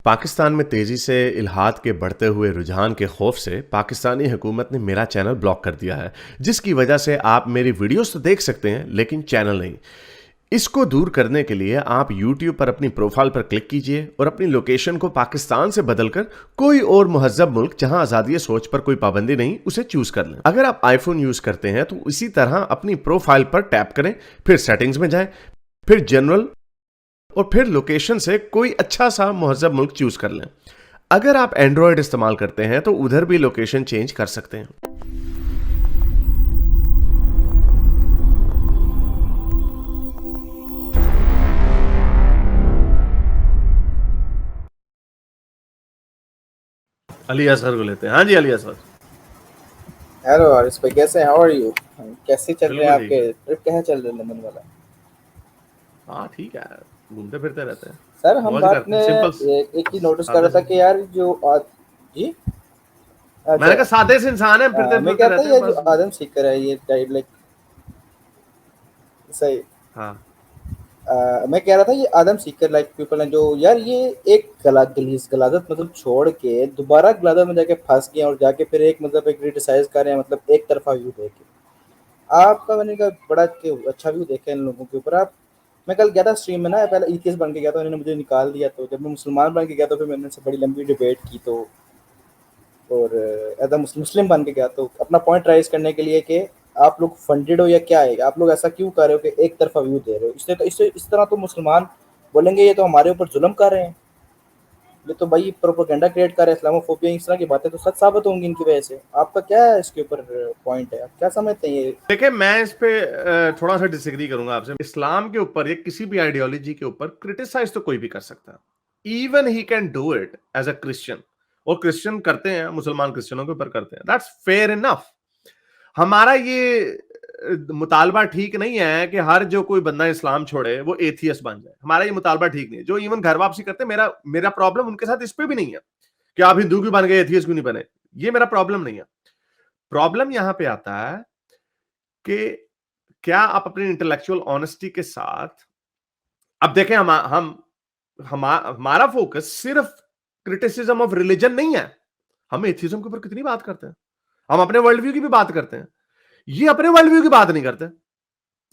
पाकिस्तान में तेजी से इल्हाद के बढ़ते हुए रुझान के खौफ से पाकिस्तानी हुकूमत ने मेरा चैनल ब्लॉक कर दिया है, जिसकी वजह से आप मेरी वीडियोस तो देख सकते हैं लेकिन चैनल नहीं। इसको दूर करने के लिए आप YouTube पर अपनी प्रोफाइल पर क्लिक कीजिए और अपनी लोकेशन को पाकिस्तान से बदलकर कोई और मुहज्जब मुल्क जहां आज़ादी सोच पर कोई पाबंदी नहीं उसे चूज कर लें। अगर आप आईफोन यूज करते हैं तो इसी तरह अपनी प्रोफाइल पर टैप करें, फिर सेटिंग्स में जाएं, फिर जनरल और फिर लोकेशन से कोई अच्छा सा मुहज्जब मुल्क चूज कर लें। अगर आप एंड्रॉयड इस्तेमाल करते हैं तो उधर भी लोकेशन चेंज कर सकते हैं। अली असगर को लेते हैं। हाँ जी अली असगर। हेलो आरिस भाई, कैसे हैं? How are you? कैसे चल रहे हैं बिल्कुल ठीक आपके है। ट्रिप? कैसे चल रहे हैं लंदन वाला? हाँ ठीक है, घूमते फिरते रहते हैं, सर हम मौज बात करते में हैं, सिंपल एक चीज नोटिस कर सादे रहा था से। कि यार जी, अच्छा। मैंने कहा सादे से इंसान है, फिरते मैं फिरते कहता रहते ये हैं जो बस। आदम सीकर है ये टाइप लाइक सही। हाँ मैं कह रहा था ये आदम सीकर लाइक पीपल हैं जो यार ये एक गलादत मतलब छोड़ के दोबारा गलादत में जाके फंस गए और जाके फिर एक मतलब एक क्रिटिसाइज कर रहे हैं, मतलब एक तरफा व्यू दे के। आपका मैंने कहा बड़ा अच्छा व्यू देखा इन लोगों के ऊपर। आप मैं कल गया था स्ट्रीम में ना, पहले ईटीएस बन के गया था, उन्होंने मुझे निकाल दिया। तो जब मैं मुसलमान बन के गया तो फिर मैंने उनसे बड़ी लंबी डिबेट की। तो और एज अ मुस्लिम बन के गया तो अपना पॉइंट राइज करने के लिए कि आप लोग फंडेड हो या क्या है, आप लोग ऐसा क्यों कर रहे हो कि एक तरफा व्यू दे रहे हो? इससे तो इससे इस तरह तो मुसलमान बोलेंगे ये तो हमारे ऊपर जुल्म कर रहे हैं, ये तो भाई प्रोपेगेंडा क्रिएट कर रहे हैं, इस्लामोफोबिया, इस तरह की बातें तो सच साबित होंगी इनकी वजह से। आपका क्या है इसके ऊपर पॉइंट है? आप क्या समझते हैं ये? देखिए, मैं इस पे थोड़ा सा डिसएग्री करूंगा आपसे। इस्लाम के ऊपर या किसी भी आइडियोलॉजी के ऊपर क्रिटिसाइज तो कोई भी कर सकता है। Even he can do it as a Christian, और क्रिश्चियन करते हैं, मुसलमान क्रिश्चियनों के ऊपर करते हैं, दैट्स फेयर इनफ। हमारा ये मुतालबा ठीक नहीं है कि हर जो कोई बंदा इस्लाम छोड़े वो एथियस्ट बन जाए। हमारा ये मुतालबा ठीक नहीं है। जो इवन घर वापसी करते हैं, मेरा मेरा प्रॉब्लम उनके साथ इस पे भी नहीं है कि आप हिंदू क्यों बन गए, एथियस्ट क्यों नहीं बने। ये मेरा प्रॉब्लम नहीं है। प्रॉब्लम यहां पे आता है कि क्या आप अपनी इंटेलेक्चुअल ऑनेस्टी के साथ, अब देखें, हमारा फोकस सिर्फ क्रिटिसिज्म ऑफ रिलीजन नहीं है। हम एथिज्म के ऊपर कितनी बात करते हैं, हम अपने वर्ल्ड व्यू की भी बात करते हैं। ये अपने वर्ल्ड व्यू की बात नहीं करते।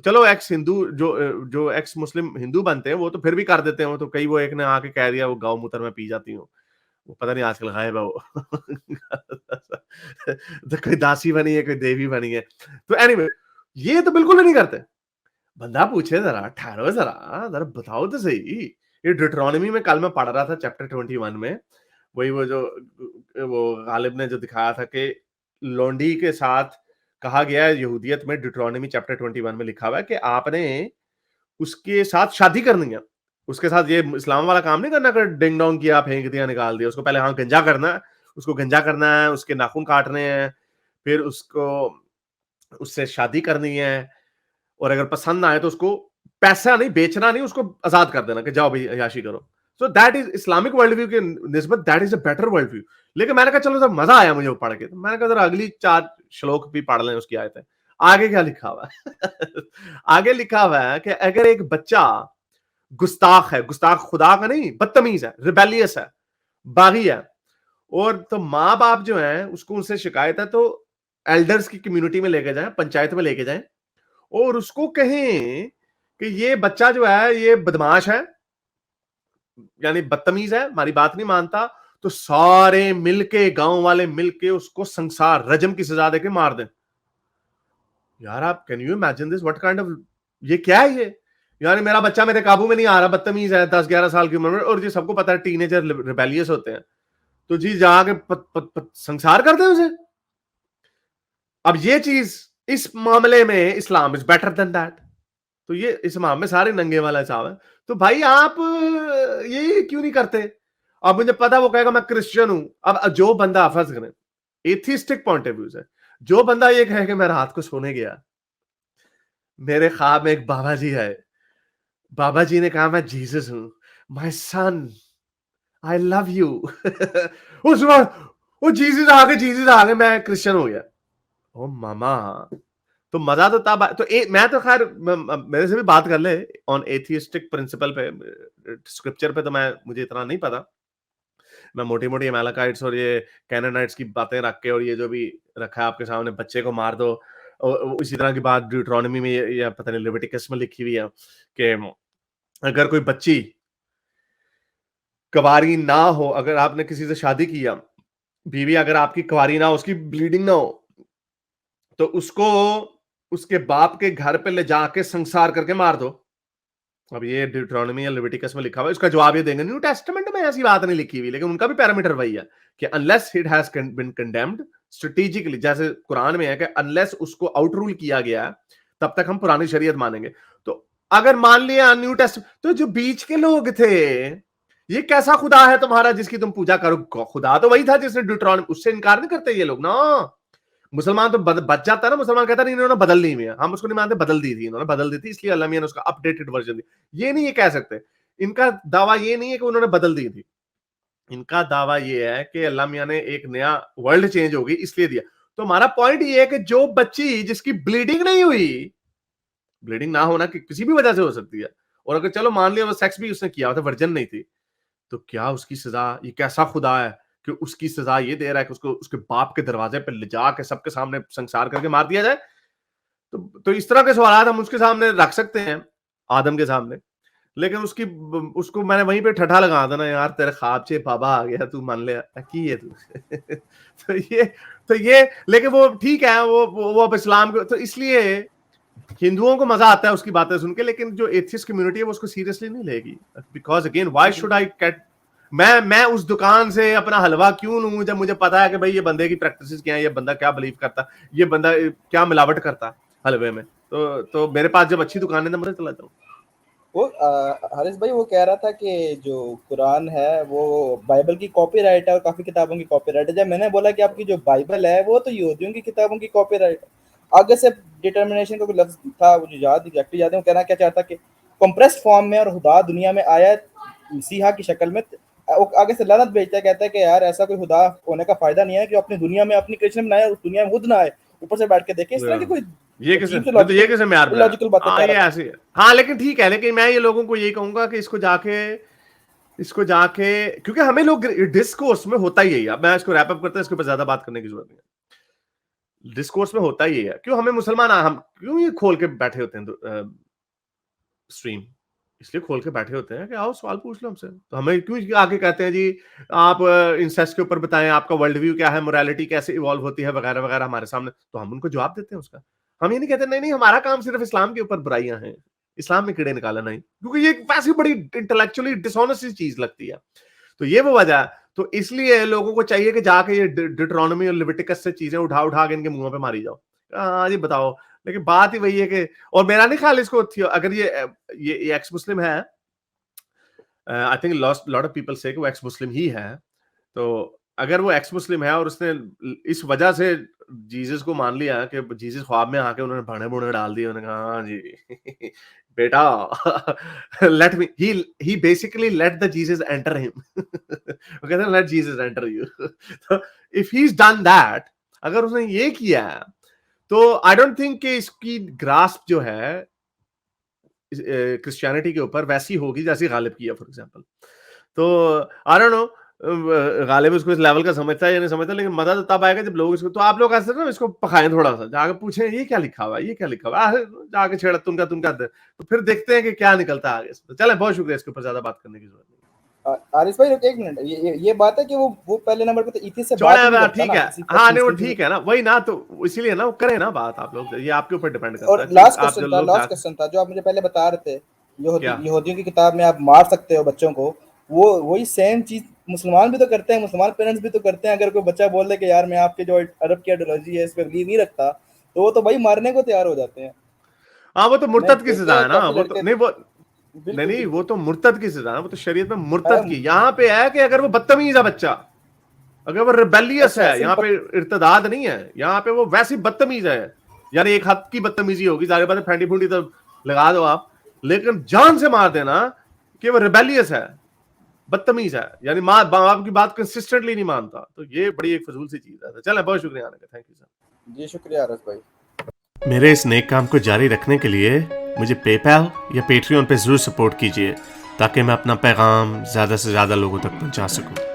चलो एक्स हिंदू जो जो एक्स मुस्लिम हिंदू बनते हैं वो तो फिर भी कर देते हैं। वो तो कई, वो एक ने आके कह दिया वो गौ मूत्र में पी जाती हूँ, वो पता नहीं आजकल गायब है वो। तो कोई दासी बनी है, कोई देवी बनी है। तो एनीवे, ये तो बिल्कुल भी नहीं करते। बंदा पूछे, जरा ठहरो, जरा जरा बताओ तो सही। ये डिट्रोनॉमी में कल मैं पढ़ रहा था चैप्टर 21 में, वही वो जो वो गालिब ने जो दिखाया था कि लोंडी के साथ कहा गया है यहूदियत में, डिट्रोनॉमी चैप्टर 21 में लिखा हुआ है कि आपने उसके साथ शादी करनी है। उसके साथ ये इस्लाम वाला काम नहीं करना कि डिंग डोंग किया, फेंक दिया, निकाल दिया। उसको पहले हाँ गंजा करना है, उसको गंजा करना है, उसके नाखून काटने हैं, फिर उसको उससे शादी करनी है, और अगर पसंद ना आए तो उसको पैसा नहीं, बेचना नहीं, उसको आजाद कर देना कि जाओ भाई अय्याशी करो। So that is Islamic world view के निस्बत, that is a better world view. लेकिन मैंने कहा चलो, जब मजा आया मुझे वो पढ़ के, तो मैंने कहा जरा अगली 4 श्लोक भी पढ़ लें उसकी आयतें। आगे क्या लिखा हुआ है? आगे लिखा हुआ है कि अगर एक बच्चा गुस्ताख है, गुस्ताख खुदा का नहीं, बदतमीज है, रिबेलियस है, बागी है, और तो माँ बाप जो है उसको उनसे शिकायत है, तो एल्डर्स की कम्युनिटी में लेके जाए, पंचायत में लेके जाए, और उसको कहें कि ये बच्चा जो है ये बदमाश है, यानी बदतमीज है, हमारी बात नहीं मानता, तो सारे मिलके, गांव वाले मिलके उसको संसार रजम की सजा देके मार दें। यार आप can you imagine this? What kind of, ये क्या है ये? यानी मेरा बच्चा मेरे काबू में नहीं आ रहा, बदतमीज है, 10-11 साल की उम्र में, और जी सबको पता है टीनेजर रिबेलियस होते हैं, तो जी जाके संसार कर दे उसे। अब ये चीज, इस मामले में Islam is better than that. तो ये इस मामले में सारे नंगे वाला हिसाब है। तो भाई आप ये क्यों नहीं करते? अब मुझे पता वो कहेगा मैं क्रिश्चियन हूं। अब जो बंदा, फर्ज करें एथिस्टिक पॉइंट ऑफ व्यू से, जो बंदा ये कहे कि मैं रात को सोने गया, मेरे ख्वाब में एक बाबा जी है, बाबा जी ने कहा मैं जीसस हूं, my son, I love you. उस वक्त वो जीसस आ गए, मैं क्रिश्चियन हो गया। ओ मामा, तो मजा तो तब तो मैं तो खैर मेरे से भी बात कर ले ऑन एथियस्टिक प्रिंसिपल पे, स्क्रिप्चर पे तो मैं, मुझे इतना नहीं पता। मैं मोटी-मोटी अमालेकाइट्स और ये कैनानाइट्स की बातें रख के और ये जो भी रखा है आपके सामने, बच्चे को मार दो, इसी तरह की बात ड्यूटरोनॉमी में या पता नहीं लेविटिकस में लिखी हुई है कि अगर कोई बच्ची कुंवारी ना हो, अगर आपने किसी से शादी किया, बीवी अगर आपकी कुंवारी ना हो, उसकी ब्लीडिंग ना हो, तो उसको उसके बाप के घर पे ले जाके संसार करके मार दो। अब ये ड्यूटरोनॉमी या लेविटिकस में लिखा हुआ है, इसका जवाब ये देंगे न्यू टेस्टामेंट में ऐसी बात नहीं लिखी हुई, लेकिन उनका भी पैरामीटर वही है कि unless it has been condemned strategically, जैसे कुरान में है कि अनलेस उसको आउट रूल किया गया तब तक हम पुरानी शरीयत मानेंगे। तो अगर मान लिया न्यू टेस्ट, तो जो बीच के लोग थे, ये कैसा खुदा है तुम्हारा जिसकी तुम पूजा करो? खुदा तो वही था जिसने ड्यूटरोनॉमी, उससे इनकार नहीं करते ये लोग ना। मुसलमान तो बच जाता है ना, मुसलमान कहता नहीं इन्होंने बदल दी है, हम उसको नहीं मानते, बदल दी थी इन्होंने, बदल दी थी, इसलिए अल्लाह मियां ने उसका अपडेटेड वर्जन दिया। ये नहीं ये कह सकते, इनका दावा ये नहीं है कि उन्होंने बदल दी थी, इनका दावा ये है कि अल्लाह मियां ने एक नया वर्ल्ड चेंज होगी इसलिए दिया। तो हमारा पॉइंट ये है कि जो बच्ची जिसकी ब्लीडिंग नहीं हुई, ब्लीडिंग ना होना किसी भी वजह से हो सकती है, और अगर चलो मान लिया वो सेक्स भी उसने किया था, वर्जन नहीं थी, तो क्या उसकी सजा, ये कैसा खुदा है कि उसकी सजा ये दे रहा है कि उसको उसके बाप के दरवाजे पे ले जाके सबके सामने संसार करके मार दिया जाए? तो इस तरह के सवाल हम उसके सामने रख सकते हैं, आदम के सामने, लेकिन उसको मैंने वहीं पे ठठा लगा देना, यार तेरे ख्वाब से बाबा आ गया, तू मान ले की है तू। तो ये लेकिन वो ठीक है, वो अब इस्लाम को, तो इसलिए हिंदुओं को मजा आता है उसकी बातें सुन के, लेकिन जो एथियस्ट कम्युनिटी है वो उसको सीरियसली नहीं लेगी, because again why should I get, मैं उस दुकान से अपना हलवा क्यों लूं जब मुझे पता है कि भाई ये बंदे की प्रैक्टिसेस क्या है, ये बंदा क्या बिलीव करता, ये बंदा क्या मिलावट करता हलवे में, तो मेरे पास जब अच्छी दुकान है तो मैं चला जाऊं। वो हारिस भाई वो कह रहा था कि जो कुरान है वो बाइबल की कॉपीराइट है और काफी किताबों की कॉपीराइट है। जब मैंने बोला कि आपकी जो बाइबल है वो तो यहूदियों की किताबों की कॉपीराइट है। आगे से डिटर्मिनेशन का कोई लफ्ज था, मुझे याद एग्जैक्टली याद है, वो कहना क्या चाहता कि कंप्रेस्ड फॉर्म में और खुदा दुनिया में आया मसीहा की शक्ल में, वो आगे से लानत भेजता है, कहता है कि यार ऐसा कोई खुदा होने का फायदा नहीं है कि अपनी दुनिया में अपनी क्रिएशन बनाए और उस दुनिया में खुद ना आए, ऊपर से बैठ के देखे। इस तरह की कोई ये कैसे मैं लॉजिकल बातें ये ऐसे है। हाँ लेकिन ठीक है, लेकिन मैं ये लोगों को यही कहूंगा कि इसको जाके क्योंकि हमें लोग डिस्कोर्स में होता ही है, मैं इसको रैप अप करता हूं, इसके ऊपर ज्यादा बात करने की जरूरत नहीं है। डिस्कोर्स में होता ही है, क्यों हमें मुसलमान हम क्यों ये खोल के बैठे होते हैं स्ट्रीम, इसलिए खोल के बैठे होते हैं कि आओ सवाल पूछ लो हमसे, तो हमें क्यों आके कहते हैं जी आप इंसेस्ट के ऊपर बताएं, आपका वर्ल्ड व्यू क्या है, मोरालिटी कैसे इवॉल्व होती है वगैरह वगैरह हमारे सामने, तो हम उनको जवाब देते हैं उसका। हम ये नहीं कहते नहीं हमारा काम सिर्फ इस्लाम के ऊपर बुराइयां हैं, इस्लाम में कीड़े निकालना नहीं, क्योंकि ये वैसी बड़ी इंटेलेक्चुअली डिसऑनेस्ट चीज लगती है। तो ये वो वजह, तो इसलिए लोगों को चाहिए कि जाके ये डिट्रोनॉमी और लिविटिकस से चीजें उठा उठा के इनके मुंह पे मारी जाओ, हाँ जी बताओ। लेकिन बात ही वही है कि, और मेरा नहीं ख्याल इसको अगर ये एक्स मुस्लिम है, I think lot of people से कि वो एक्स मुस्लिम ही है, तो अगर वो एक्स मुस्लिम है और उसने इस वजह से जीसस को मान लिया कि जीसस ख्वाब में आके उन्होंने भाने बुने डाल दिए, उन्होंने कहा हाँ जी बेटा let me, he basically let the Jesus enter him, वो कहते हैं लेट जीसस एंटर यू। तो if he is done that, अगर उसने ये किया तो आई डोंट थिंक कि इसकी ग्रास्प जो है क्रिश्चियनिटी के ऊपर वैसी होगी जैसी गालिब की है फॉर एग्जांपल। तो आई डोंट नो गालिब इसको इस लेवल का समझता है या नहीं समझता, लेकिन मजा तो तब आएगा जब लोग इसको, तो आप लोग ऐसे ना इसको पकाएं थोड़ा सा, जाके पूछें ये क्या लिखा हुआ है, ये क्या लिखा हुआ है, जाके छेड़ा तुमका तो फिर देखते हैं कि क्या निकलता है आगे। तो चलें, बहुत शुक्रिया, इसके ऊपर ज्यादा बात करने की जरूरत नहीं। आरिस भाई एक मिनट, ये बात है कि वो पहले नंबर पे तो इथी से बात नहीं करता, ठीक है, हाँ नहीं वो ठीक है ना, वही ना, तो इसीलिए ना वो करे ना बात, आप लोग, ये आपके ऊपर डिपेंड करता है। और लास्ट क्वेश्चन था जो आप मुझे पहले बता रहे थे, यहूदियों की किताब में आप मार सकते हो बच्चों को, वो वही सेम चीज मुसलमान भी तो करते हैं, मुसलमान पेरेंट्स भी तो करते हैं। अगर कोई बच्चा बोल दे कि यार मैं आपके जो अरब की आइडियोलॉजी है इस पे बिलीव नहीं रखता, तो वो तो भाई मारने को तैयार हो जाते हैं। हाँ वो तो मुर्तद की सजा है ना, वो तो नहीं वो तो मुर्तद की सजा है, वो तो शरीयत में मुर्तद की। यहाँ पे है कि अगर वो बदतमीज है बच्चा, अगर वो रिबेलियस है, यहाँ पे इर्तदाद नहीं है, यहाँ पे वो वैसी बदतमीज है, यानी एक हद की बदतमीजी होगी, जाहिर बात है फेंडी फूंडी तो लगा दो आप, लेकिन जान से मार देना कि वो रिबेलियस है, बदतमीज है, यानी माँ बाप की बात कंसिस्टेंटली नहीं मानता, तो ये बड़ी एक फजूल सी चीज है। चले, बहुत शुक्रिया आने का, थैंक यू सर। जी शुक्रिया आरस भाई। मेरे इस नेक काम को जारी रखने के लिए मुझे पेपैल या पेट्रियन पे जरूर सपोर्ट कीजिए, ताकि मैं अपना पैगाम ज्यादा से ज्यादा लोगों तक पहुंचा सकूं।